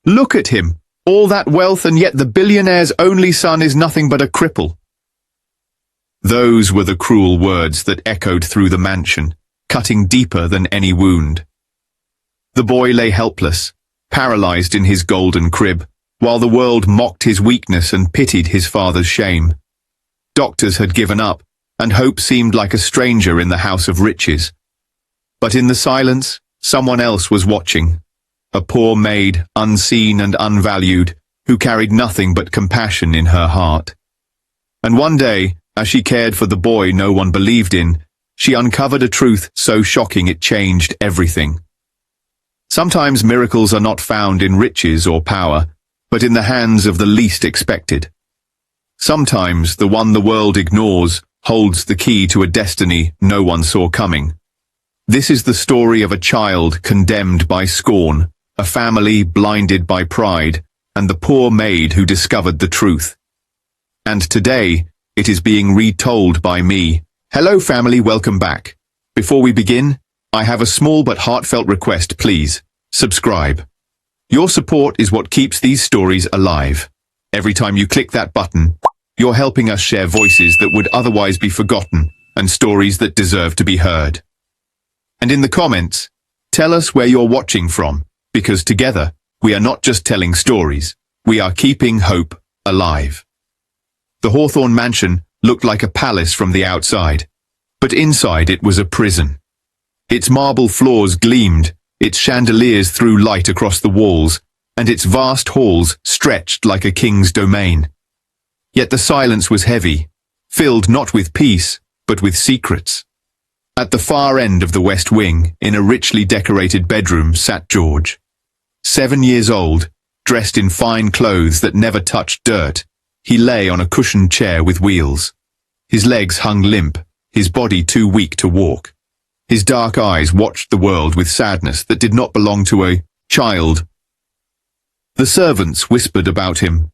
Look at him. All that wealth, and yet the billionaire's only son is nothing but a cripple." Those were the cruel words that echoed through the mansion, cutting deeper than any wound. The boy lay helpless, paralyzed in his golden crib, while the world mocked his weakness and pitied his father's shame. Doctors had given up, and hope seemed like a stranger in the house of riches. But in the silence, someone else was watching. A poor maid, unseen and unvalued, who carried nothing but compassion in her heart. And one day, as she cared for the boy no one believed in, she uncovered a truth so shocking it changed everything. Sometimes miracles are not found in riches or power, but in the hands of the least expected. Sometimes the one the world ignores holds the key to a destiny no one saw coming. This is the story of a child condemned by scorn, a family blinded by pride, and the poor maid who discovered the truth. And today, it is being retold by me. Hello family, welcome back. Before we begin, I have a small but heartfelt request, please. Subscribe. Your support is what keeps these stories alive. Every time you click that button, you're helping us share voices that would otherwise be forgotten and stories that deserve to be heard. And in the comments, tell us where you're watching from, because together, we are not just telling stories, we are keeping hope alive. The Hawthorne mansion looked like a palace from the outside, but inside it was a prison. Its marble floors gleamed, its chandeliers threw light across the walls, and its vast halls stretched like a king's domain. Yet the silence was heavy, filled not with peace, but with secrets. At the far end of the west wing, in a richly decorated bedroom, sat George. 7 years old, dressed in fine clothes that never touched dirt, he lay on a cushioned chair with wheels. His legs hung limp, his body too weak to walk. His dark eyes watched the world with sadness that did not belong to a child. The servants whispered about him.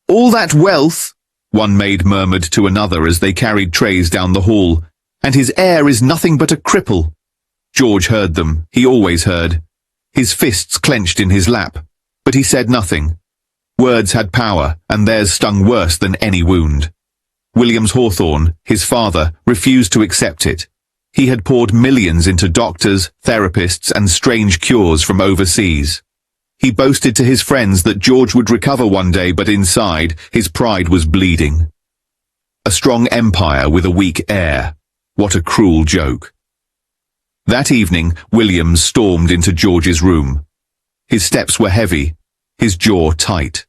"All that wealth," one maid murmured to another as they carried trays down the hall, "and his heir is nothing but a cripple." George heard them, he always heard. His fists clenched in his lap, but he said nothing. Words had power, and theirs stung worse than any wound. Williams Hawthorne, his father, refused to accept it. He had poured millions into doctors, therapists, and strange cures from overseas. He boasted to his friends that George would recover one day, but inside, his pride was bleeding. A strong empire with a weak heir. What a cruel joke. That evening, Williams stormed into George's room. His steps were heavy, his jaw tight.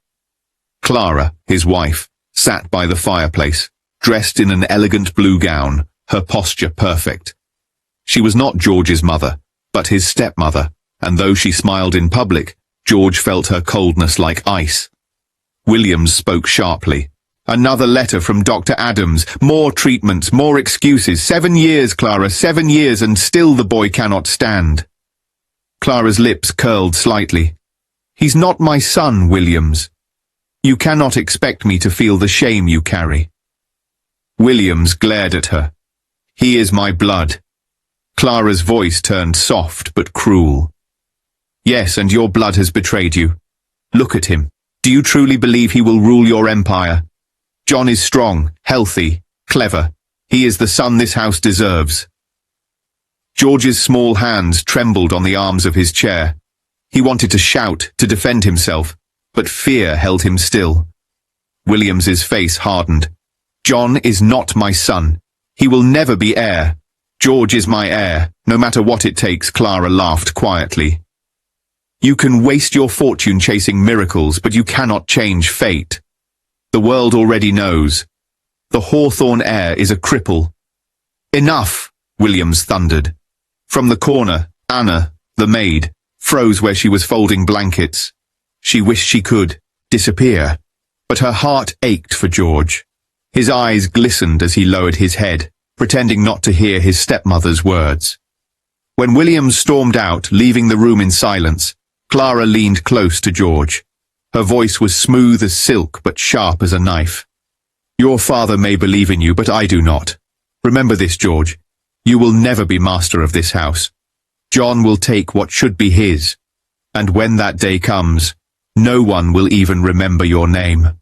Clara, his wife, sat by the fireplace, dressed in an elegant blue gown, her posture perfect. She was not George's mother, but his stepmother, and though she smiled in public, George felt her coldness like ice. Williams spoke sharply. "Another letter from Dr. Adams, more treatments, more excuses. 7 years, Clara, 7 years, and still the boy cannot stand." Clara's lips curled slightly. "He's not my son, Williams. You cannot expect me to feel the shame you carry." Williams glared at her. "He is my blood." Clara's voice turned soft but cruel. "Yes, and your blood has betrayed you. Look at him. Do you truly believe he will rule your empire? John is strong, healthy, clever. He is the son this house deserves." George's small hands trembled on the arms of his chair. He wanted to shout, to defend himself, but fear held him still. Williams's face hardened. "John is not my son. He will never be heir. George is my heir, no matter what it takes." Clara laughed quietly. "You can waste your fortune chasing miracles, but you cannot change fate. The world already knows. The Hawthorne heir is a cripple." "Enough!" Williams thundered. From the corner, Anna, the maid, froze where she was folding blankets. She wished she could disappear, but her heart ached for George. His eyes glistened as he lowered his head, pretending not to hear his stepmother's words. When Williams stormed out, leaving the room in silence, Clara leaned close to George. Her voice was smooth as silk but sharp as a knife. "Your father may believe in you, but I do not. Remember this, George. You will never be master of this house. John will take what should be his. And when that day comes, No one will even remember your name."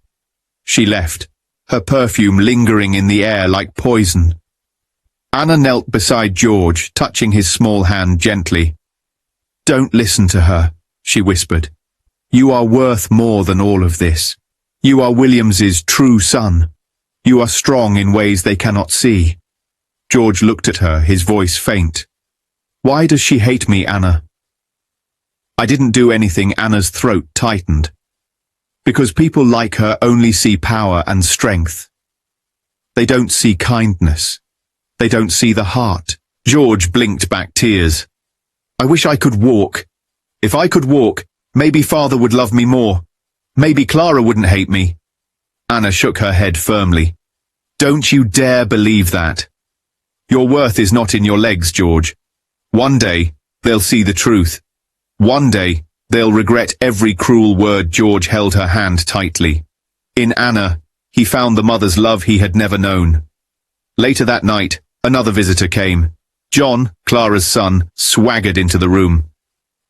She left, her perfume lingering in the air like poison. Anna knelt beside George, touching his small hand gently. "Don't listen to her," she whispered. "You are worth more than all of this. You are Williams's true son. You are strong in ways they cannot see." George looked at her, his voice faint. "Why does she hate me, Anna?" "I didn't do anything." Anna's throat tightened. "Because people like her only see power and strength. They don't see kindness. They don't see the heart." George blinked back tears. "I wish I could walk. If I could walk, maybe Father would love me more. Maybe Clara wouldn't hate me." Anna shook her head firmly. "Don't you dare believe that. Your worth is not in your legs, George. One day, they'll see the truth. One day, they'll regret every cruel word." George held her hand tightly. In Anna, he found the mother's love he had never known. Later that night, another visitor came. John, Clara's son, swaggered into the room.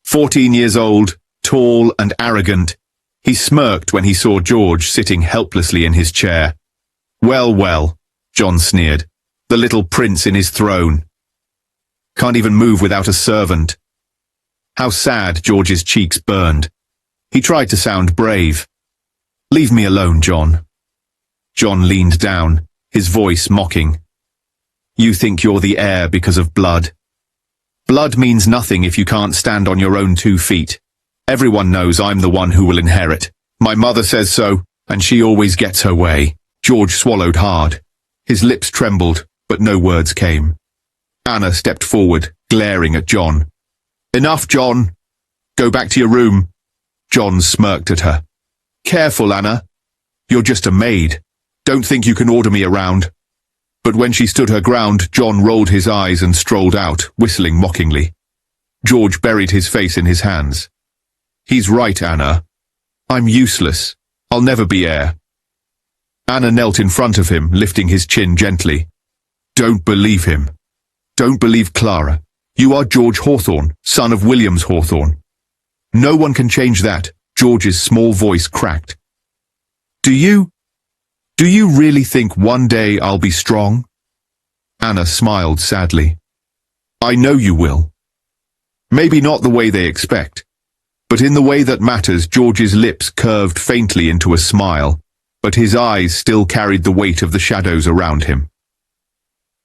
14 years old, tall and arrogant, he smirked when he saw George sitting helplessly in his chair. "Well, well," John sneered, "the little prince in his throne. Can't even move without a servant." How sad. George's cheeks burned. He tried to sound brave. "Leave me alone, John." John leaned down, his voice mocking. "You think you're the heir because of blood? Blood means nothing if you can't stand on your own 2 feet. Everyone knows I'm the one who will inherit. My mother says so, and she always gets her way." George swallowed hard. His lips trembled, but no words came. Anna stepped forward, glaring at John. "Enough, John. Go back to your room." John smirked at her. "Careful, Anna. You're just a maid. Don't think you can order me around." But when she stood her ground, John rolled his eyes and strolled out, whistling mockingly. George buried his face in his hands. "He's right, Anna. I'm useless. I'll never be heir." Anna knelt in front of him, lifting his chin gently. "Don't believe him. Don't believe Clara. You are George Hawthorne, son of Williams Hawthorne. No one can change that." George's small voice cracked. Do you really think one day I'll be strong?" Anna smiled sadly. "I know you will. Maybe not the way they expect, but in the way that matters." George's lips curved faintly into a smile, but his eyes still carried the weight of the shadows around him.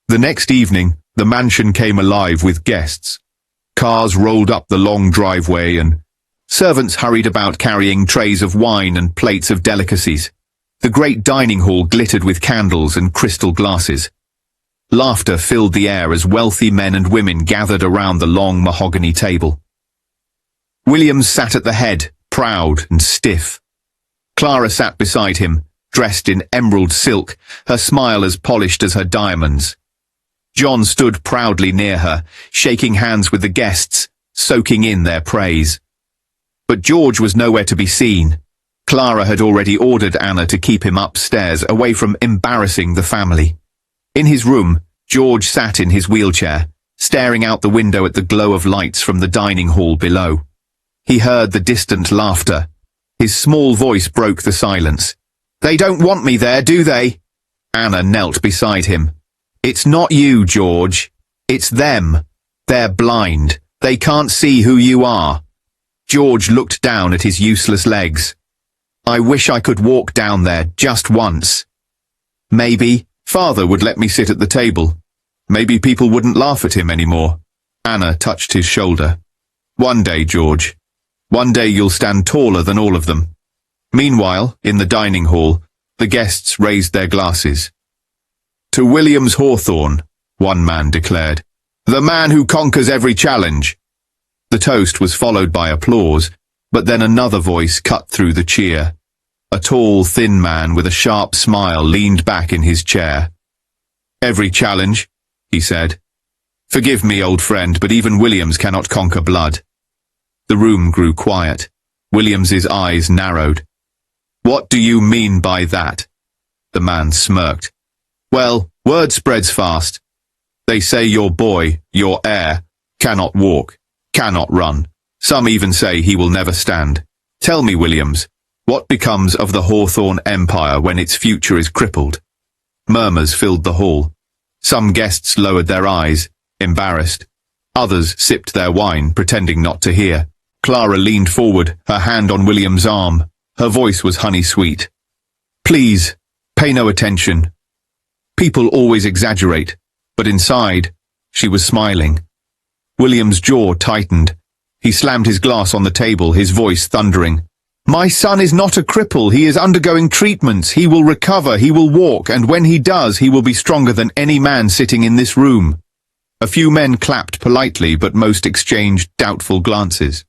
The next evening, the mansion came alive with guests. Cars rolled up the long driveway and servants hurried about carrying trays of wine and plates of delicacies. The great dining hall glittered with candles and crystal glasses. Laughter filled the air as wealthy men and women gathered around the long mahogany table. Williams sat at the head, proud and stiff. Clara sat beside him, dressed in emerald silk, her smile as polished as her diamonds. John stood proudly near her, shaking hands with the guests, soaking in their praise. But George was nowhere to be seen. Clara had already ordered Anna to keep him upstairs, away from embarrassing the family. In his room, George sat in his wheelchair, staring out the window at the glow of lights from the dining hall below. He heard the distant laughter. His small voice broke the silence. "They don't want me there, do they?" Anna knelt beside him. "It's not you, George. It's them. They're blind. They can't see who you are." George looked down at his useless legs. "I wish I could walk down there just once. Maybe Father would let me sit at the table. Maybe people wouldn't laugh at him anymore." Anna touched his shoulder. "One day, George. One day you'll stand taller than all of them." Meanwhile, in the dining hall, the guests raised their glasses. "To Williams Hawthorne," one man declared. "The man who conquers every challenge." The toast was followed by applause, but then another voice cut through the cheer. A tall, thin man with a sharp smile leaned back in his chair. "Every challenge," he said. "Forgive me, old friend, but even Williams cannot conquer blood." The room grew quiet. Williams's eyes narrowed. "What do you mean by that?" The man smirked. "Well, word spreads fast. They say your boy, your heir, cannot walk, cannot run. Some even say he will never stand. Tell me, Williams, what becomes of the Hawthorne Empire when its future is crippled? Murmurs filled the hall. Some guests lowered their eyes, embarrassed. Others sipped their wine, pretending not to hear. Clara leaned forward, her hand on William's arm. Her voice was honey-sweet. Please, pay no attention. People always exaggerate, but inside, she was smiling. William's jaw tightened. He slammed his glass on the table, his voice thundering. My son is not a cripple. He is undergoing treatments. He will recover. He will walk, and when he does, he will be stronger than any man sitting in this room. A few men clapped politely, but most exchanged doubtful glances.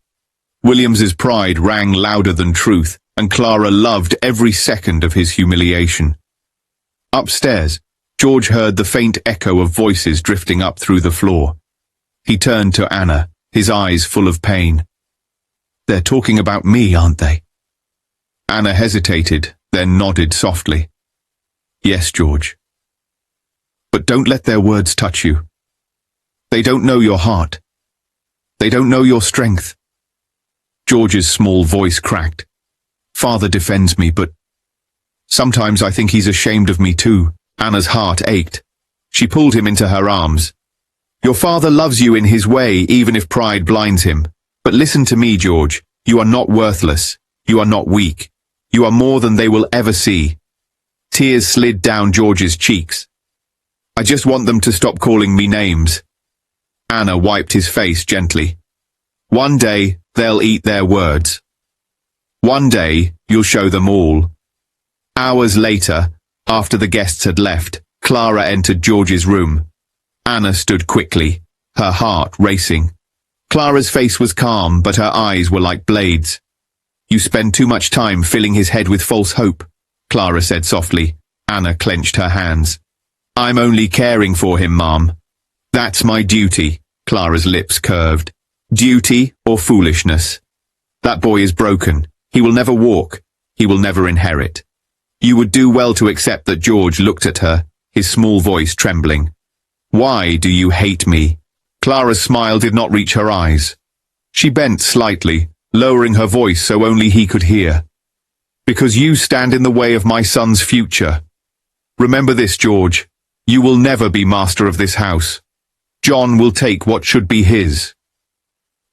Williams's pride rang louder than truth, and Clara loved every second of his humiliation. Upstairs, George heard the faint echo of voices drifting up through the floor. He turned to Anna, his eyes full of pain. They're talking about me, aren't they? Anna hesitated, then nodded softly. Yes, George. But don't let their words touch you. They don't know your heart. They don't know your strength. George's small voice cracked. Father defends me, but sometimes I think he's ashamed of me too. Anna's heart ached. She pulled him into her arms. Your father loves you in his way, even if pride blinds him. But listen to me, George. You are not worthless. You are not weak. You are more than they will ever see. Tears slid down George's cheeks. I just want them to stop calling me names. Anna wiped his face gently. One day, they'll eat their words. One day, you'll show them all. Hours later, after the guests had left, Clara entered George's room. Anna stood quickly, her heart racing. Clara's face was calm, but her eyes were like blades. You spend too much time filling his head with false hope, Clara said softly. Anna clenched her hands. I'm only caring for him, Mom. That's my duty. Clara's lips curved. Duty or foolishness? That boy is broken. He will never walk. He will never inherit. You would do well to accept that. George looked at her, his small voice trembling. Why do you hate me? Clara's smile did not reach her eyes. She bent slightly, lowering her voice so only he could hear. Because you stand in the way of my son's future. Remember this, George. You will never be master of this house. John will take what should be his.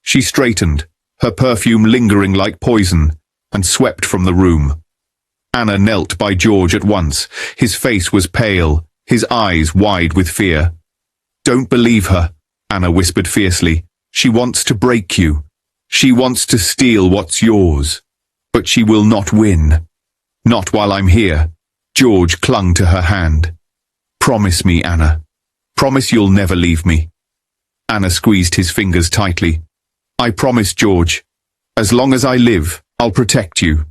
She straightened, her perfume lingering like poison, and swept from the room. Anna knelt by George at once. His face was pale, his eyes wide with fear. Don't believe her, Anna whispered fiercely. She wants to break you. She wants to steal what's yours. But she will not win. Not while I'm here. George clung to her hand. Promise me, Anna. Promise you'll never leave me. Anna squeezed his fingers tightly. I promise, George. As long as I live, I'll protect you.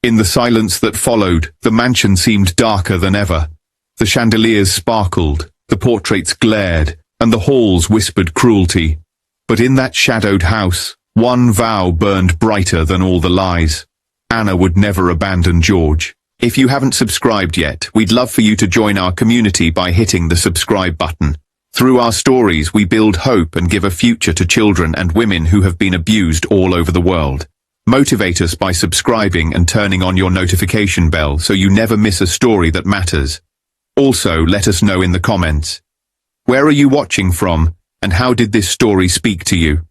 In the silence that followed, the mansion seemed darker than ever. The chandeliers sparkled, the portraits glared, and the halls whispered cruelty. But in that shadowed house, one vow burned brighter than all the lies. Anna would never abandon George. If you haven't subscribed yet, we'd love for you to join our community by hitting the subscribe button. Through our stories, we build hope and give a future to children and women who have been abused all over the world. Motivate us by subscribing and turning on your notification bell so you never miss a story that matters. Also, let us know in the comments. Where are you watching from, and how did this story speak to you?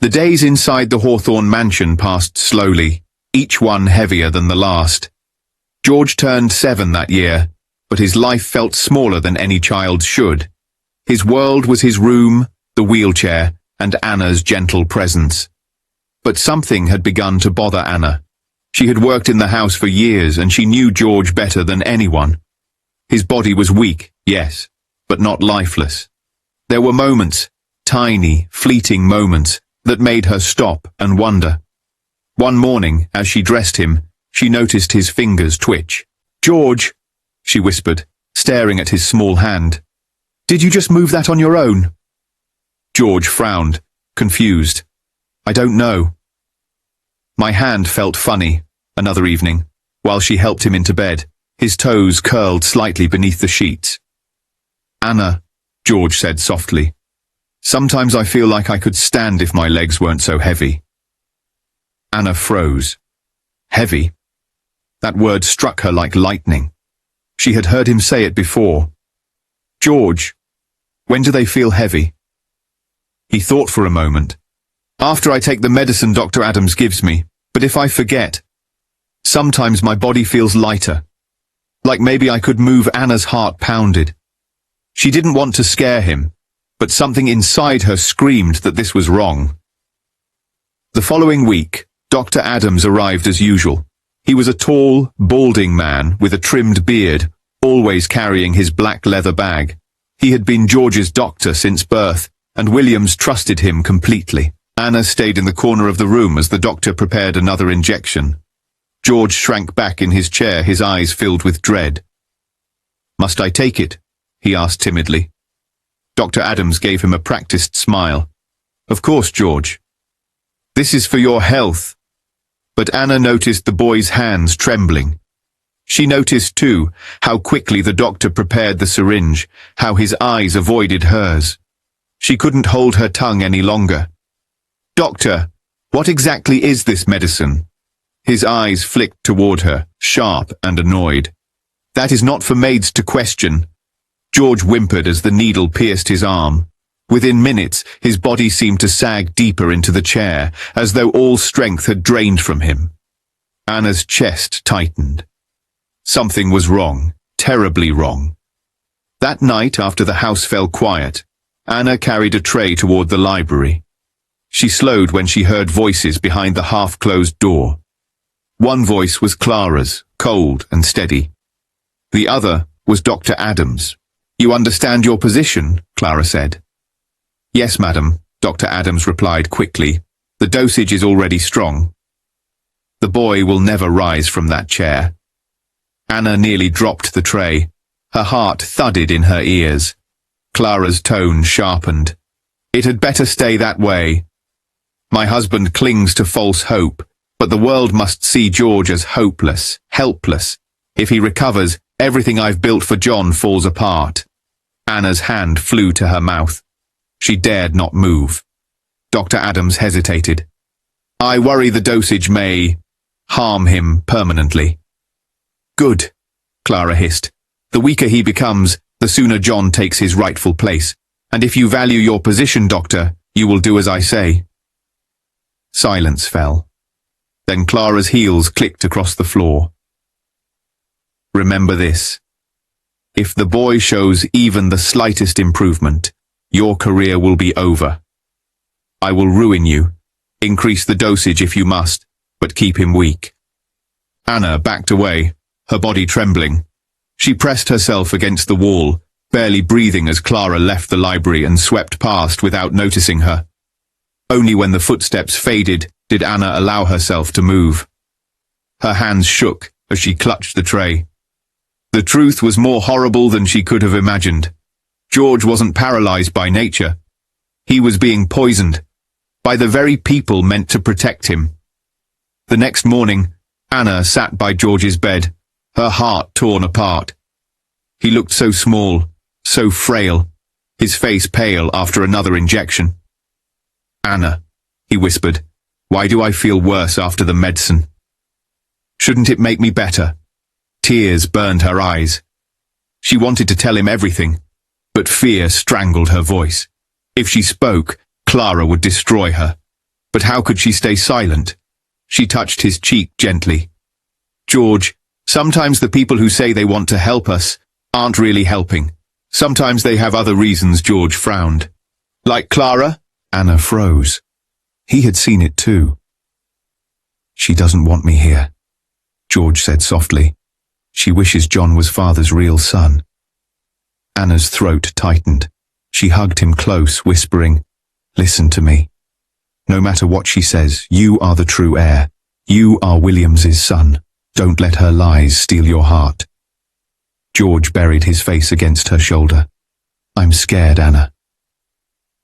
The days inside the Hawthorne mansion passed slowly, each one heavier than the last. George turned 7 that year, but his life felt smaller than any child should. His world was his room, the wheelchair, and Anna's gentle presence. But something had begun to bother Anna. She had worked in the house for years, and she knew George better than anyone. His body was weak, yes, but not lifeless. There were moments, tiny, fleeting moments, that made her stop and wonder. One morning, as she dressed him, she noticed his fingers twitch. George, she whispered, staring at his small hand. Did you just move that on your own? George frowned, confused. I don't know. My hand felt funny, another evening, while she helped him into bed, his toes curled slightly beneath the sheets. Anna, George said softly. Sometimes I feel like I could stand if my legs weren't so heavy. Anna froze. Heavy. That word struck her like lightning. She had heard him say it before. George, when do they feel heavy? He thought for a moment. After I take the medicine Dr. Adams gives me, but if I forget, sometimes my body feels lighter. Like maybe I could move. Anna's heart pounded. She didn't want to scare him, but something inside her screamed that this was wrong. The following week, Dr. Adams arrived as usual. He was a tall, balding man with a trimmed beard, always carrying his black leather bag. He had been George's doctor since birth, and Williams trusted him completely. Anna stayed in the corner of the room as the doctor prepared another injection. George shrank back in his chair, his eyes filled with dread. "Must I take it?" he asked timidly. Dr. Adams gave him a practiced smile. "Of course, George. This is for your health." But Anna noticed the boy's hands trembling. She noticed, too, how quickly the doctor prepared the syringe, how his eyes avoided hers. She couldn't hold her tongue any longer. "Doctor, what exactly is this medicine?" His eyes flicked toward her, sharp and annoyed. "That is not for maids to question." George whimpered as the needle pierced his arm. Within minutes, his body seemed to sag deeper into the chair, as though all strength had drained from him. Anna's chest tightened. Something was wrong, terribly wrong. That night, after the house fell quiet, Anna carried a tray toward the library. She slowed when she heard voices behind the half-closed door. One voice was Clara's, cold and steady. The other was Dr. Adams. "You understand your position?" Clara said. "Yes, madam," Dr. Adams replied quickly. "The dosage is already strong. The boy will never rise from that chair." Anna nearly dropped the tray. Her heart thudded in her ears. Clara's tone sharpened. "It had better stay that way. My husband clings to false hope, but the world must see George as hopeless, helpless. If he recovers, everything I've built for John falls apart." Anna's hand flew to her mouth. She dared not move. Dr. Adams hesitated. "I worry the dosage may harm him permanently." "Good," Clara hissed. "The weaker he becomes, the sooner John takes his rightful place. And if you value your position, doctor, you will do as I say." Silence fell. Then Clara's heels clicked across the floor. "Remember this. If the boy shows even the slightest improvement, your career will be over. I will ruin you. Increase the dosage if you must, but keep him weak." Anna backed away, her body trembling. She pressed herself against the wall, barely breathing as Clara left the library and swept past without noticing her. Only when the footsteps faded did Anna allow herself to move. Her hands shook as she clutched the tray. The truth was more horrible than she could have imagined. George wasn't paralyzed by nature. He was being poisoned by the very people meant to protect him. The next morning, Anna sat by George's bed, her heart torn apart. He looked so small, so frail, his face pale after another injection. "Anna," he whispered, "why do I feel worse after the medicine? Shouldn't it make me better?" Tears burned her eyes. She wanted to tell him everything, but fear strangled her voice. If she spoke, Clara would destroy her. But how could she stay silent? She touched his cheek gently. "George, sometimes the people who say they want to help us aren't really helping. Sometimes they have other reasons." George frowned. "Like Clara?" Anna froze. He had seen it too. "She doesn't want me here," George said softly. "She wishes John was father's real son." Anna's throat tightened. She hugged him close, whispering, "Listen to me. No matter what she says, you are the true heir. You are Williams's son. Don't let her lies steal your heart." George buried his face against her shoulder. "I'm scared, Anna.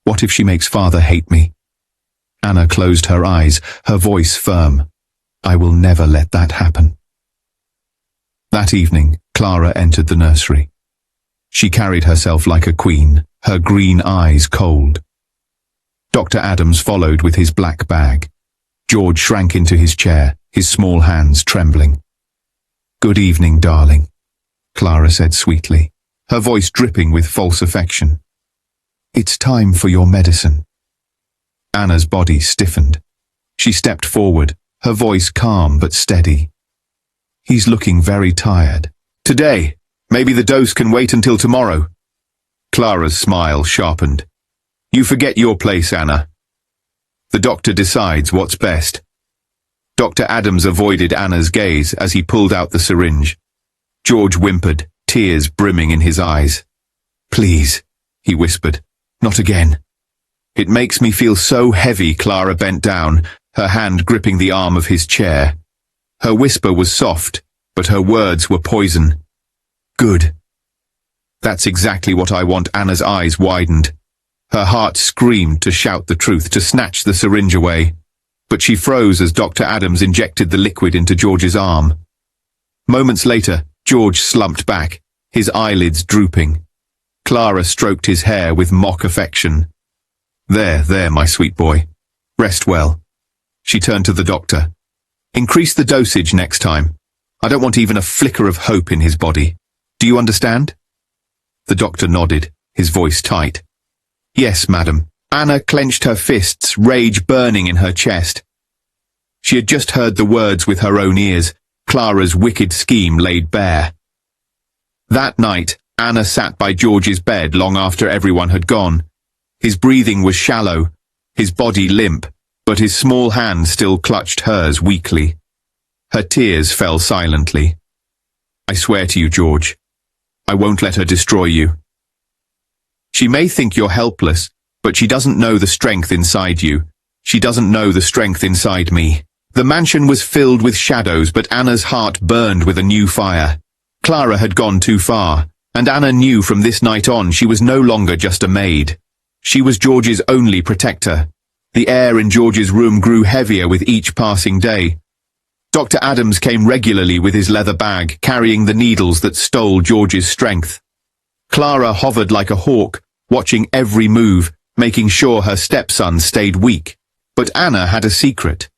What if she makes father hate me?" Anna closed her eyes, her voice firm. "I will never let that happen." That evening, Clara entered the nursery. She carried herself like a queen, her green eyes cold. Dr. Adams followed with his black bag. George shrank into his chair, his small hands trembling. "Good evening, darling," Clara said sweetly, her voice dripping with false affection. "It's time for your medicine." Anna's body stiffened. She stepped forward, her voice calm but steady. "He's looking very tired." "Today. Maybe the dose can wait until tomorrow." Clara's smile sharpened. "You forget your place, Anna. The doctor decides what's best." Dr. Adams avoided Anna's gaze as he pulled out the syringe. George whimpered, tears brimming in his eyes. "Please," he whispered, "not again." "It makes me feel so heavy." Clara bent down, her hand gripping the arm of his chair. Her whisper was soft, but her words were poison. "Good." "That's exactly what I want." Anna's eyes widened. Her heart screamed to shout the truth, to snatch the syringe away. But she froze as Dr. Adams injected the liquid into George's arm. Moments later, George slumped back, his eyelids drooping. Clara stroked his hair with mock affection. There, my sweet boy. Rest well." She turned to the doctor. "Increase the dosage next time. I don't want even a flicker of hope in his body. Do you understand?" The doctor nodded, his voice tight. "Yes, madam." Anna clenched her fists, rage burning in her chest. She had just heard the words with her own ears, Clara's wicked scheme laid bare. That night, Anna sat by George's bed long after everyone had gone. His breathing was shallow, his body limp, but his small hand still clutched hers weakly. Her tears fell silently. "I swear to you, George, I won't let her destroy you. She may think you're helpless, but she doesn't know the strength inside you. She doesn't know the strength inside me." The mansion was filled with shadows, but Anna's heart burned with a new fire. Clara had gone too far, and Anna knew from this night on she was no longer just a maid. She was George's only protector. The air in George's room grew heavier with each passing day. Dr. Adams came regularly with his leather bag, carrying the needles that stole George's strength. Clara hovered like a hawk, watching every move, making sure her stepson stayed weak. But Anna had a secret.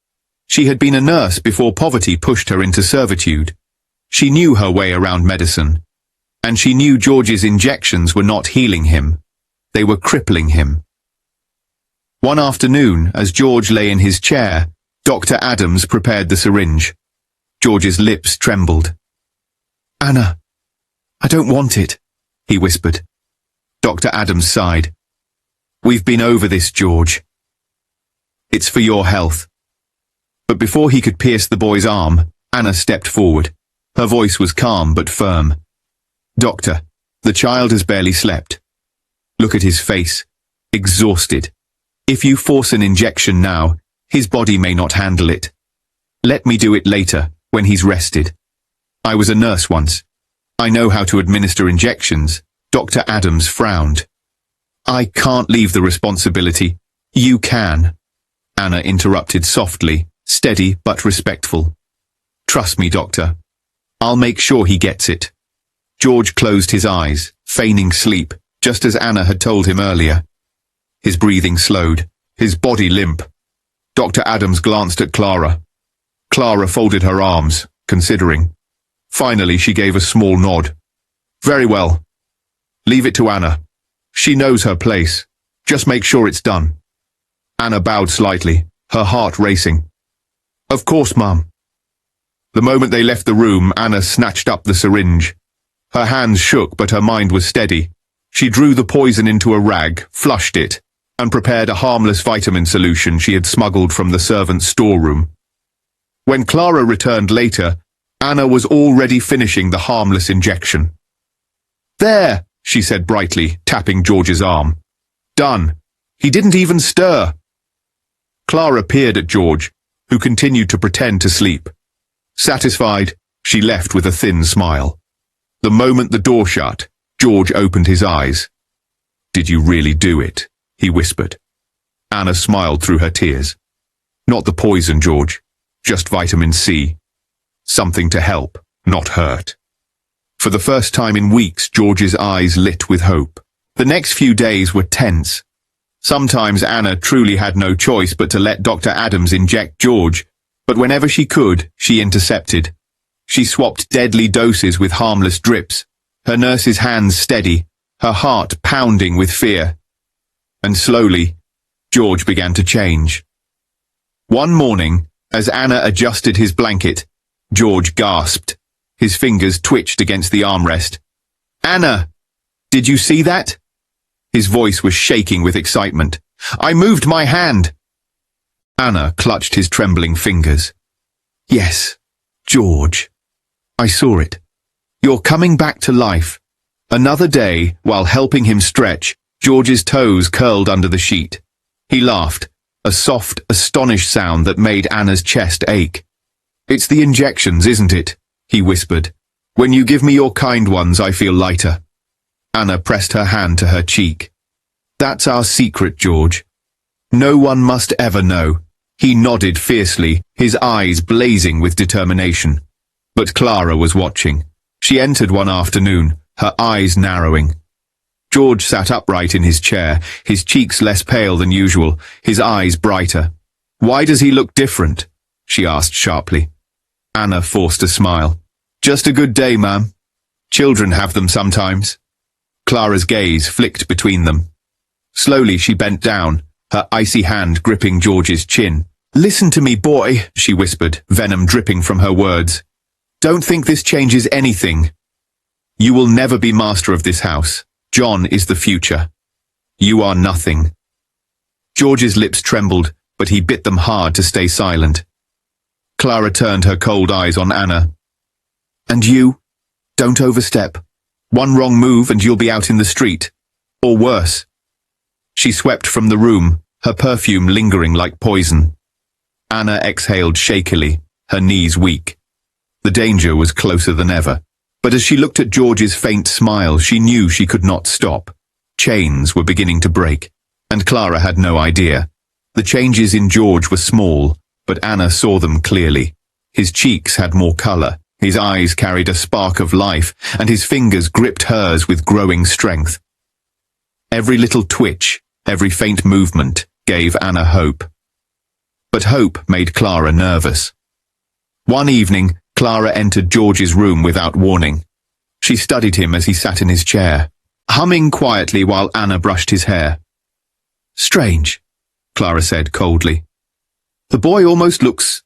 She had been a nurse before poverty pushed her into servitude. She knew her way around medicine. And she knew George's injections were not healing him. They were crippling him. One afternoon, as George lay in his chair, Dr. Adams prepared the syringe. George's lips trembled. "Anna, I don't want it," he whispered. Dr. Adams sighed. "We've been over this, George. It's for your health." But before he could pierce the boy's arm, Anna stepped forward. Her voice was calm but firm. "Doctor, the child has barely slept. Look at his face, exhausted. If you force an injection now, his body may not handle it. Let me do it later, when he's rested. I was a nurse once. I know how to administer injections." Dr. Adams frowned. "I can't leave the responsibility." "You can," Anna interrupted softly, steady but respectful. "Trust me, doctor. I'll make sure he gets it." George closed his eyes, feigning sleep, just as Anna had told him earlier. His breathing slowed, his body limp. Dr. Adams glanced at Clara. Clara folded her arms, considering. Finally, she gave a small nod. "Very well. Leave it to Anna. She knows her place. Just make sure it's done." Anna bowed slightly, her heart racing. "Of course, Mum." The moment they left the room, Anna snatched up the syringe. Her hands shook, but her mind was steady. She drew the poison into a rag, flushed it, and prepared a harmless vitamin solution she had smuggled from the servant's storeroom. When Clara returned later, Anna was already finishing the harmless injection. "There," she said brightly, tapping George's arm. "Done. He didn't even stir." Clara peered at George, who continued to pretend to sleep. Satisfied, she left with a thin smile. The moment the door shut, George opened his eyes. "Did you really do it?" he whispered. Anna smiled through her tears. "Not the poison, George. Just vitamin C. Something to help, not hurt." For the first time in weeks, George's eyes lit with hope. The next few days were tense. Sometimes Anna truly had no choice but to let Dr. Adams inject George, but whenever she could, she intercepted. She swapped deadly doses with harmless drips, her nurse's hands steady, her heart pounding with fear. And slowly, George began to change. One morning, as Anna adjusted his blanket, George gasped. His fingers twitched against the armrest. "Anna! Did you see that?" His voice was shaking with excitement. "I moved my hand." Anna clutched his trembling fingers. "Yes, George. I saw it. You're coming back to life." Another day, while helping him stretch, George's toes curled under the sheet. He laughed, a soft, astonished sound that made Anna's chest ache. "It's the injections, isn't it?" he whispered. "When you give me your kind ones, I feel lighter." Anna pressed her hand to her cheek. "That's our secret, George. No one must ever know." He nodded fiercely, his eyes blazing with determination. But Clara was watching. She entered one afternoon, her eyes narrowing. George sat upright in his chair, his cheeks less pale than usual, his eyes brighter. "Why does he look different?" she asked sharply. Anna forced a smile. "Just a good day, ma'am. Children have them sometimes." Clara's gaze flicked between them. Slowly she bent down, her icy hand gripping George's chin. "Listen to me, boy," she whispered, venom dripping from her words. "Don't think this changes anything. You will never be master of this house. John is the future. You are nothing." George's lips trembled, but he bit them hard to stay silent. Clara turned her cold eyes on Anna. "And you? Don't overstep. One wrong move and you'll be out in the street. Or worse." She swept from the room, her perfume lingering like poison. Anna exhaled shakily, her knees weak. The danger was closer than ever. But as she looked at George's faint smile, she knew she could not stop. Chains were beginning to break, and Clara had no idea. The changes in George were small, but Anna saw them clearly. His cheeks had more color, his eyes carried a spark of life, and his fingers gripped hers with growing strength. Every little twitch, every faint movement, gave Anna hope. But hope made Clara nervous. One evening, Clara entered George's room without warning. She studied him as he sat in his chair, humming quietly while Anna brushed his hair. "Strange," Clara said coldly. "The boy almost looks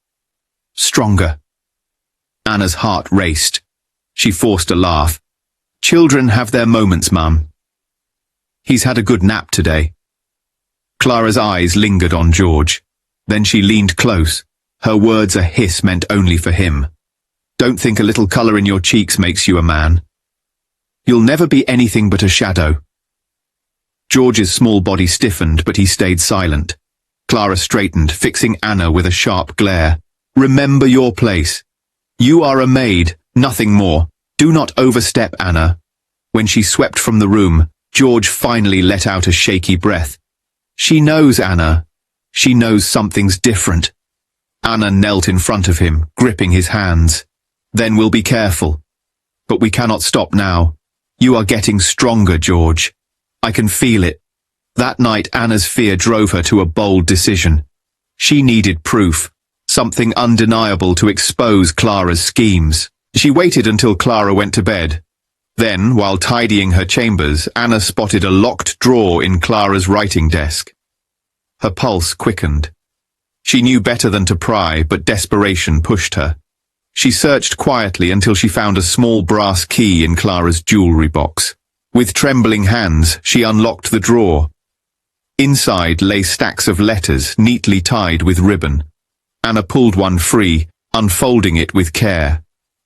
stronger." Anna's heart raced. She forced a laugh. "Children have their moments, Mum. He's had a good nap today." Clara's eyes lingered on George. Then she leaned close, her words a hiss meant only for him. "Don't think a little color in your cheeks makes you a man. You'll never be anything but a shadow." George's small body stiffened, but he stayed silent. Clara straightened, fixing Anna with a sharp glare. "Remember your place. You are a maid, nothing more. Do not overstep, Anna." When she swept from the room, George finally let out a shaky breath. "She knows, Anna. She knows something's different." Anna knelt in front of him, gripping his hands. "Then we'll be careful. But we cannot stop now. You are getting stronger, George. I can feel it." That night, Anna's fear drove her to a bold decision. She needed proof, something undeniable to expose Clara's schemes. She waited until Clara went to bed. Then, while tidying her chambers, Anna spotted a locked drawer in Clara's writing desk. Her pulse quickened. She knew better than to pry, but desperation pushed her. She searched quietly until she found a small brass key in Clara's jewelry box. With trembling hands, she unlocked the drawer. Inside lay stacks of letters neatly tied with ribbon. Anna pulled one free, unfolding it with care.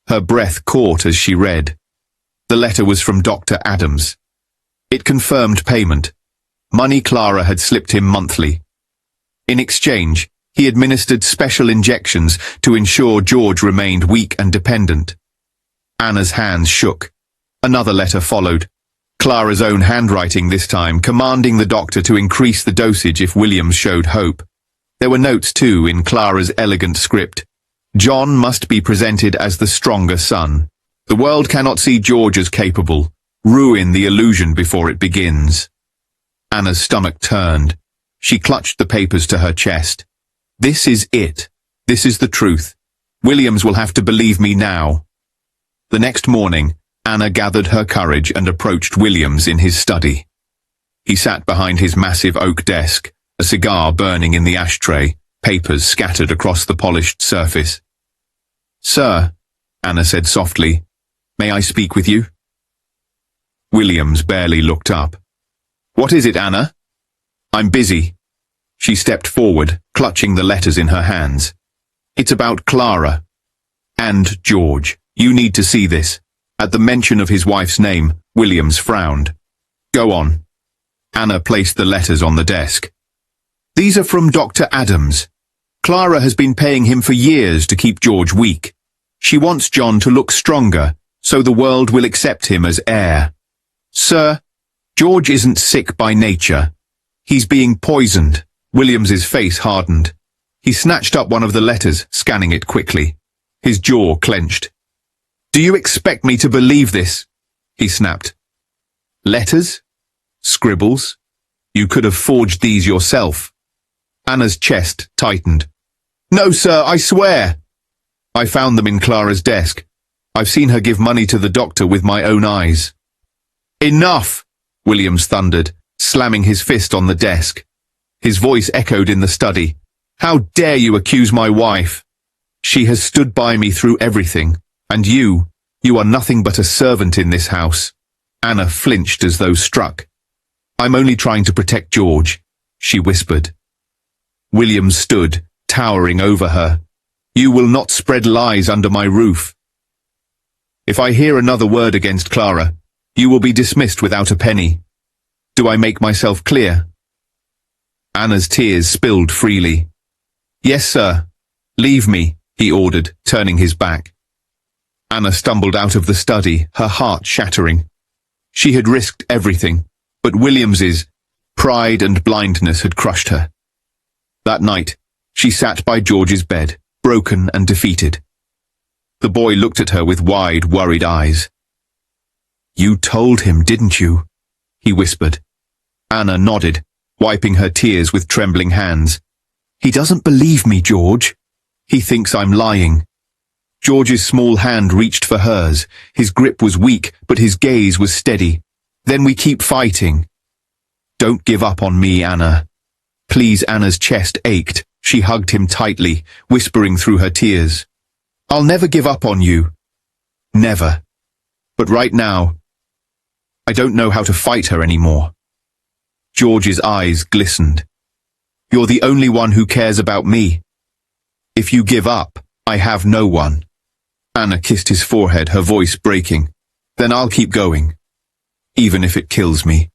Her breath caught as she read. The letter was from Dr. Adams. It confirmed payment. Money Clara had slipped him monthly. In exchange, he administered special injections to ensure George remained weak and dependent. Anna's hands shook. Another letter followed. Clara's own handwriting this time, commanding the doctor to increase the dosage if Williams showed hope. There were notes too in Clara's elegant script. John must be presented as the stronger son. The world cannot see George as capable. Ruin the illusion before it begins. Anna's stomach turned. She clutched the papers to her chest. This is it. This is the truth. Williams will have to believe me now. The next morning, Anna gathered her courage and approached Williams in his study. He sat behind his massive oak desk, a cigar burning in the ashtray, papers scattered across the polished surface. "Sir," Anna said softly, "may I speak with you?" Williams barely looked up. "What is it, Anna?" "I'm busy." She stepped forward, clutching the letters in her hands. "It's about Clara. And George. You need to see this." At the mention of his wife's name, Williams frowned. "Go on." Anna placed the letters on the desk. "These are from Dr. Adams. Clara has been paying him for years to keep George weak. She wants John to look stronger, so the world will accept him as heir. Sir, George isn't sick by nature. He's being poisoned." Williams's face hardened. He snatched up one of the letters, scanning it quickly. His jaw clenched. "Do you expect me to believe this?" he snapped. "Letters? Scribbles? You could have forged these yourself." Anna's chest tightened. "No, sir, I swear." "I found them in Clara's desk. I've seen her give money to the doctor with my own eyes." "Enough!" Williams thundered, slamming his fist on the desk. His voice echoed in the study. "How dare you accuse my wife? She has stood by me through everything, and you are nothing but a servant in this house." Anna flinched as though struck. "I'm only trying to protect George," she whispered. Williams stood, towering over her. "You will not spread lies under my roof. If I hear another word against Clara, you will be dismissed without a penny. Do I make myself clear?" Anna's tears spilled freely. "Yes, sir. Leave me," he ordered, turning his back. Anna stumbled out of the study, her heart shattering. She had risked everything, but Williams's pride and blindness had crushed her. That night, she sat by George's bed, broken and defeated. The boy looked at her with wide, worried eyes. "You told him, didn't you?" he whispered. Anna nodded, wiping her tears with trembling hands. "He doesn't believe me, George. He thinks I'm lying." George's small hand reached for hers. His grip was weak, but his gaze was steady. "Then we keep fighting." "Don't give up on me, Anna." Please, Anna's chest ached. She hugged him tightly, whispering through her tears. "I'll never give up on you. Never. But right now, I don't know how to fight her anymore." George's eyes glistened. "You're the only one who cares about me. If you give up, I have no one." Anna kissed his forehead, her voice breaking. "Then I'll keep going, even if it kills me."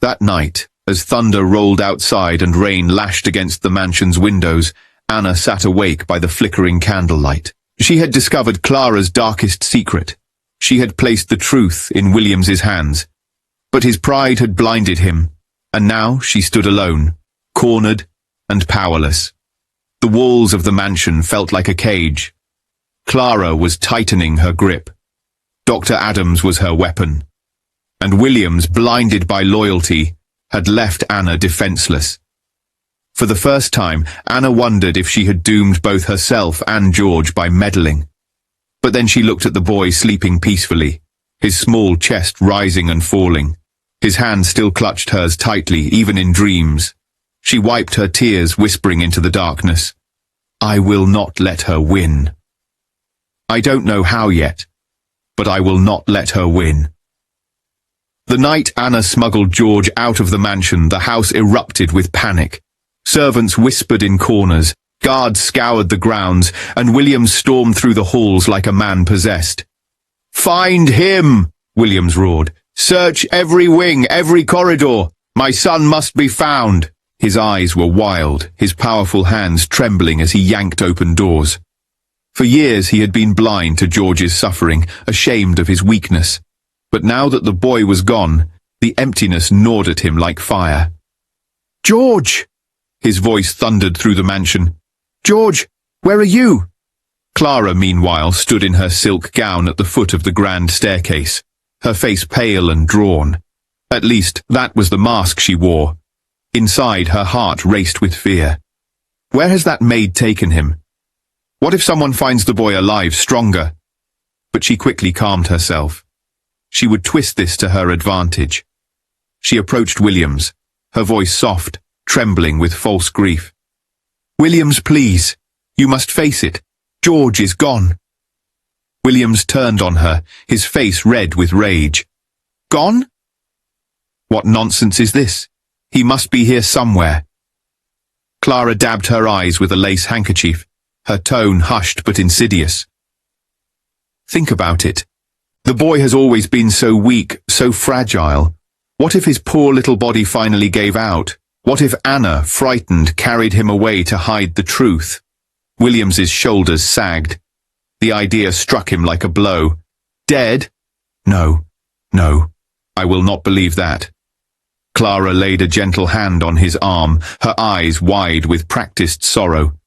That night, as thunder rolled outside and rain lashed against the mansion's windows, Anna sat awake by the flickering candlelight. She had discovered Clara's darkest secret. She had placed the truth in Williams's hands. But his pride had blinded him, and now she stood alone, cornered and powerless. The walls of the mansion felt like a cage. Clara was tightening her grip. Dr. Adams was her weapon. And Williams, blinded by loyalty, had left Anna defenseless. For the first time, Anna wondered if she had doomed both herself and George by meddling. But then she looked at the boy sleeping peacefully, his small chest rising and falling. His hand still clutched hers tightly, even in dreams. She wiped her tears, whispering into the darkness, "I will not let her win. I don't know how yet, but I will not let her win." The night Anna smuggled George out of the mansion, the house erupted with panic. Servants whispered in corners, guards scoured the grounds, and Williams stormed through the halls like a man possessed. "Find him!" Williams roared. "Search every wing, every corridor. My son must be found." His eyes were wild, his powerful hands trembling as he yanked open doors. For years he had been blind to George's suffering, ashamed of his weakness. But now that the boy was gone, the emptiness gnawed at him like fire. "George!" His voice thundered through the mansion. "George, where are you?" Clara, meanwhile, stood in her silk gown at the foot of the grand staircase, her face pale and drawn. At least, that was the mask she wore. Inside, her heart raced with fear. Where has that maid taken him? What if someone finds the boy alive, stronger? But she quickly calmed herself. She would twist this to her advantage. She approached Williams, her voice soft, trembling with false grief. "Williams, please. You must face it. George is gone." Williams turned on her, his face red with rage. "Gone? What nonsense is this? He must be here somewhere." Clara dabbed her eyes with a lace handkerchief, her tone hushed but insidious. "Think about it. The boy has always been so weak, so fragile. What if his poor little body finally gave out? What if Anna, frightened, carried him away to hide the truth?" Williams's shoulders sagged. The idea struck him like a blow. "Dead? No, no, I will not believe that." Clara laid a gentle hand on his arm, her eyes wide with practiced sorrow.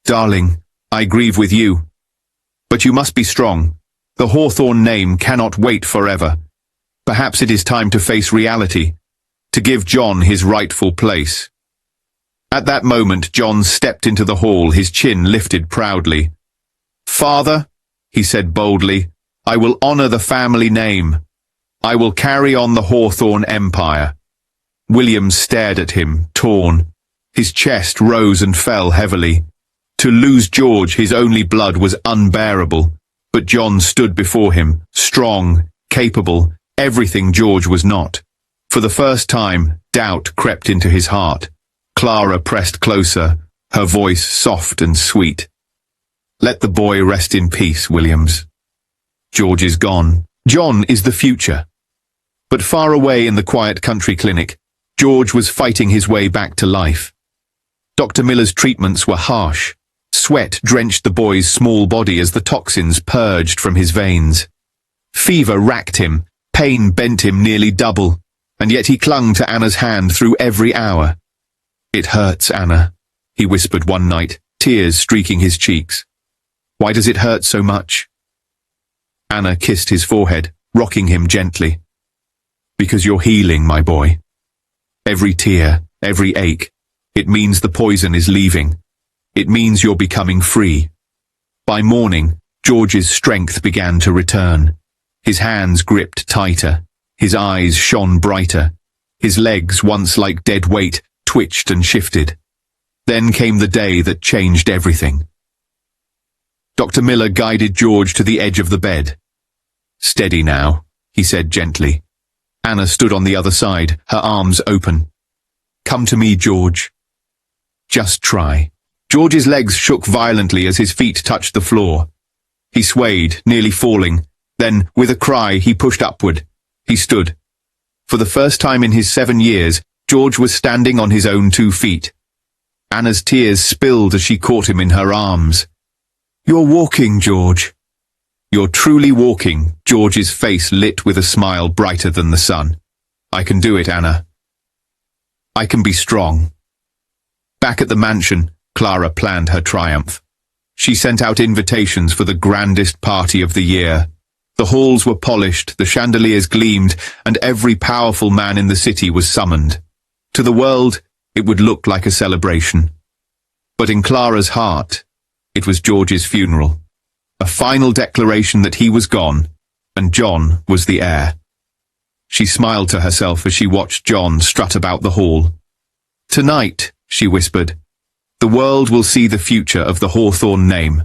"Darling, I grieve with you. But you must be strong. The Hawthorne name cannot wait forever. Perhaps it is time to face reality, to give John his rightful place." At that moment, John stepped into the hall, his chin lifted proudly. "Father," he said boldly, "I will honor the family name. I will carry on the Hawthorne empire." William stared at him, torn. His chest rose and fell heavily. To lose George, his only blood, was unbearable. But John stood before him, strong, capable, everything George was not. For the first time, doubt crept into his heart. Clara pressed closer, her voice soft and sweet. "Let the boy rest in peace, Williams. George is gone. John is the future." But far away in the quiet country clinic, George was fighting his way back to life. Dr. Miller's treatments were harsh. Sweat drenched the boy's small body as the toxins purged from his veins. Fever racked him, pain bent him nearly double, and yet he clung to Anna's hand through every hour. "It hurts, Anna," he whispered one night, tears streaking his cheeks. "Why does it hurt so much?" Anna kissed his forehead, rocking him gently. "Because you're healing, my boy. Every tear, every ache, it means the poison is leaving. It means you're becoming free." By morning, George's strength began to return. His hands gripped tighter, his eyes shone brighter. His legs, once like dead weight, twitched and shifted. Then came the day that changed everything. Dr. Miller guided George to the edge of the bed. "Steady now," he said gently. Anna stood on the other side, her arms open. "Come to me, George. Just try." George's legs shook violently as his feet touched the floor. He swayed, nearly falling. Then, with a cry, he pushed upward. He stood. For the first time in his 7 years, George was standing on his own 2 feet. Anna's tears spilled as she caught him in her arms. "You're walking, George." "You're truly walking," George's face lit with a smile brighter than the sun. "I can do it, Anna. I can be strong." Back at the mansion, Clara planned her triumph. She sent out invitations for the grandest party of the year. The halls were polished, the chandeliers gleamed, and every powerful man in the city was summoned. To the world, it would look like a celebration. But in Clara's heart, it was George's funeral. A final declaration that he was gone, and John was the heir. She smiled to herself as she watched John strut about the hall. "Tonight," she whispered, "the world will see the future of the Hawthorne name."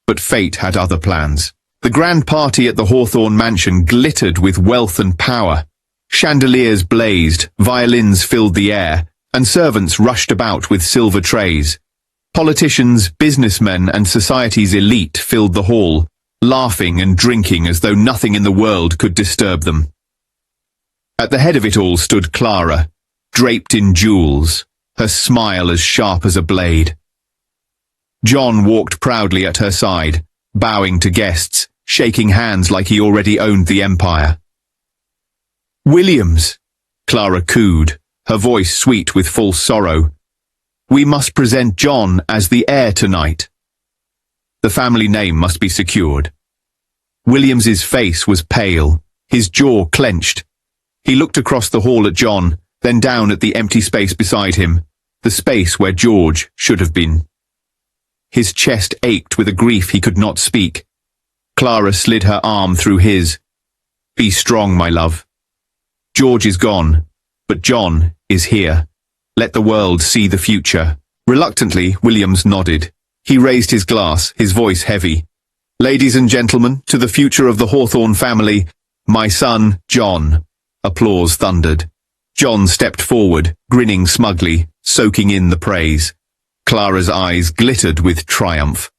But fate had other plans. The grand party at the Hawthorne mansion glittered with wealth and power. Chandeliers blazed, violins filled the air, and servants rushed about with silver trays. Politicians, businessmen, and society's elite filled the hall, laughing and drinking as though nothing in the world could disturb them. At the head of it all stood Clara, draped in jewels, her smile as sharp as a blade. John walked proudly at her side, bowing to guests, shaking hands like he already owned the empire. "Williams," Clara cooed, her voice sweet with false sorrow. "We must present John as the heir tonight. The family name must be secured." Williams's face was pale, his jaw clenched. He looked across the hall at John, then down at the empty space beside him, the space where George should have been. His chest ached with a grief he could not speak. Clara slid her arm through his. "Be strong, my love. George is gone, but John is here. Let the world see the future." Reluctantly, Williams nodded. He raised his glass, his voice heavy. "Ladies and gentlemen, to the future of the Hawthorne family, my son, John." Applause thundered. John stepped forward, grinning smugly, soaking in the praise. Clara's eyes glittered with triumph.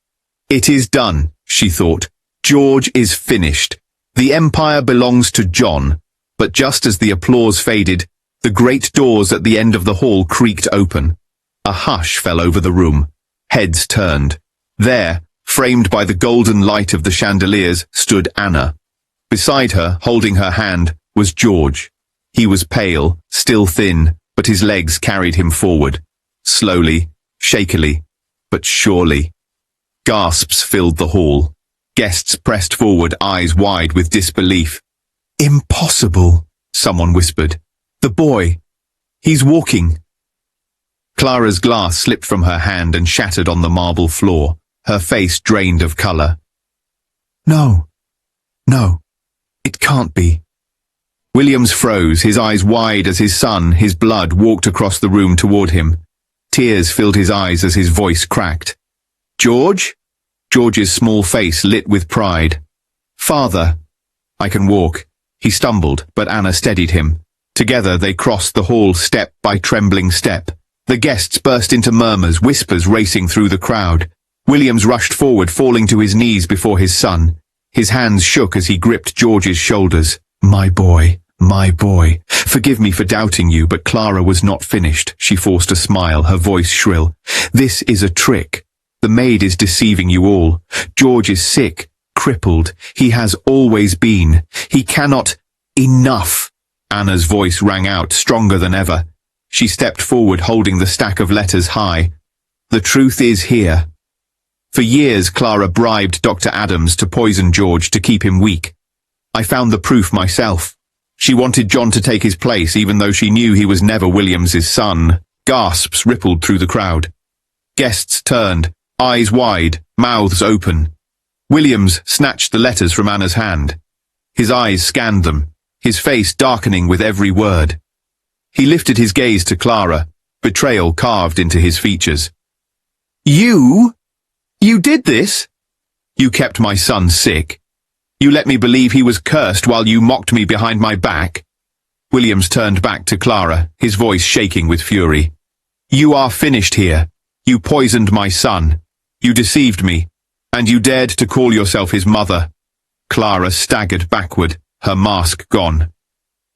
"It is done," she thought. "George is finished. The empire belongs to John." But just as the applause faded, the great doors at the end of the hall creaked open. A hush fell over the room. Heads turned. There, framed by the golden light of the chandeliers, stood Anna. Beside her, holding her hand, was George. He was pale, still thin, but his legs carried him forward. Slowly, shakily, but surely. Gasps filled the hall. Guests pressed forward, eyes wide with disbelief. "Impossible," someone whispered. "The boy. He's walking." Clara's glass slipped from her hand and shattered on the marble floor, her face drained of colour. No, it can't be." Williams froze, his eyes wide as his son, his blood, walked across the room toward him. Tears filled his eyes as his voice cracked. "George?" George's small face lit with pride. "Father." "I can walk." He stumbled, but Anna steadied him. Together they crossed the hall step by trembling step. The guests burst into murmurs, whispers racing through the crowd. Williams rushed forward, falling to his knees before his son. His hands shook as he gripped George's shoulders. My boy, forgive me for doubting you," but Clara was not finished. She forced a smile, her voice shrill. "This is a trick. The maid is deceiving you all. George is sick, crippled. He has always been. He cannot—" "Enough!" Anna's voice rang out, stronger than ever. She stepped forward, holding the stack of letters high. "The truth is here. For years, Clara bribed Dr. Adams to poison George to keep him weak. I found the proof myself. She wanted John to take his place, even though she knew he was never Williams's son." Gasps rippled through the crowd. Guests turned, eyes wide, mouths open. Williams snatched the letters from Anna's hand. His eyes scanned them, his face darkening with every word. He lifted his gaze to Clara, betrayal carved into his features. You did this? You kept my son sick. You let me believe he was cursed while you mocked me behind my back." Williams turned back to Clara, his voice shaking with fury. "You are finished here. You poisoned my son. You deceived me. And you dared to call yourself his mother." Clara staggered backward, her mask gone.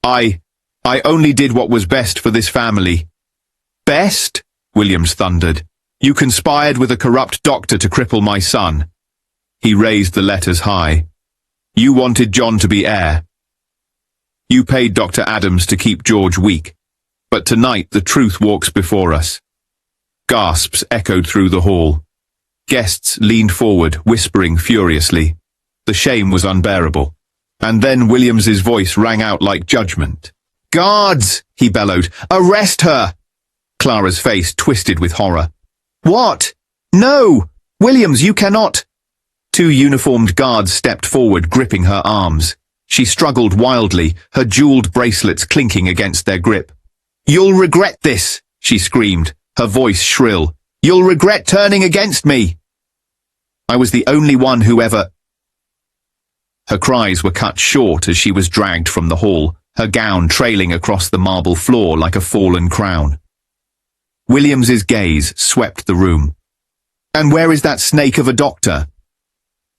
I only did what was best for this family." "Best?" Williams thundered. "You conspired with a corrupt doctor to cripple my son." He raised the letters high. "You wanted John to be heir. You paid Dr. Adams to keep George weak. But tonight the truth walks before us." Gasps echoed through the hall. Guests leaned forward, whispering furiously. The shame was unbearable. And then Williams's voice rang out like judgment. "Guards!" he bellowed. "Arrest her!" Clara's face twisted with horror. "What? No! Williams, you cannot!" Two uniformed guards stepped forward, gripping her arms. She struggled wildly, her jeweled bracelets clinking against their grip. "You'll regret this!" she screamed, her voice shrill. "You'll regret turning against me!" "I was the only one who ever—" Her cries were cut short as she was dragged from the hall, her gown trailing across the marble floor like a fallen crown. Williams's gaze swept the room. "And where is that snake of a doctor?"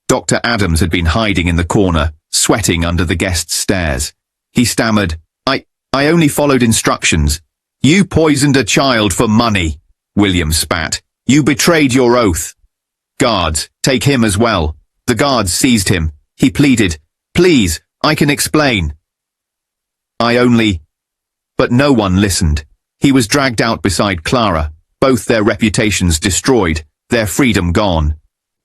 Dr. Adams had been hiding in the corner, sweating under the guests' stares. He stammered, I only followed instructions." "You poisoned a child for money," Williams spat. "You betrayed your oath." "Guards, take him as well." The guards seized him. He pleaded, "Please, I can explain." But no one listened. He was dragged out beside Clara, both their reputations destroyed, their freedom gone.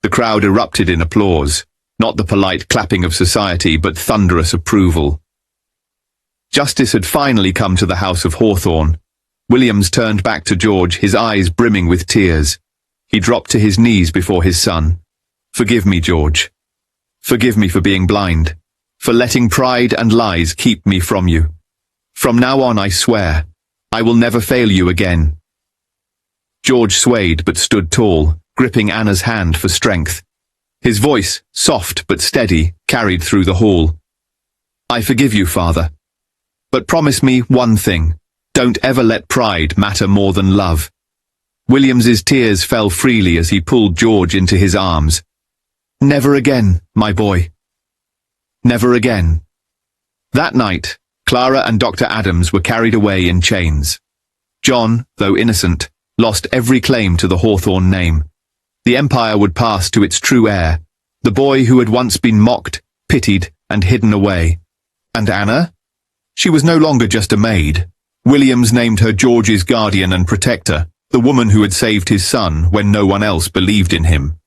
The crowd erupted in applause, not the polite clapping of society, but thunderous approval. Justice had finally come to the house of Hawthorne. Williams turned back to George, his eyes brimming with tears. He dropped to his knees before his son. "Forgive me, George. Forgive me for being blind, for letting pride and lies keep me from you. From now on, I swear, I will never fail you again." George swayed but stood tall, gripping Anna's hand for strength. His voice, soft but steady, carried through the hall. "I forgive you, Father. But promise me one thing. Don't ever let pride matter more than love." Williams's tears fell freely as he pulled George into his arms. "Never again, my boy. Never again." That night, Clara and Dr. Adams were carried away in chains. John, though innocent, lost every claim to the Hawthorne name. The empire would pass to its true heir, the boy who had once been mocked, pitied, and hidden away. And Anna? She was no longer just a maid. Williams named her George's guardian and protector, the woman who had saved his son when no one else believed in him.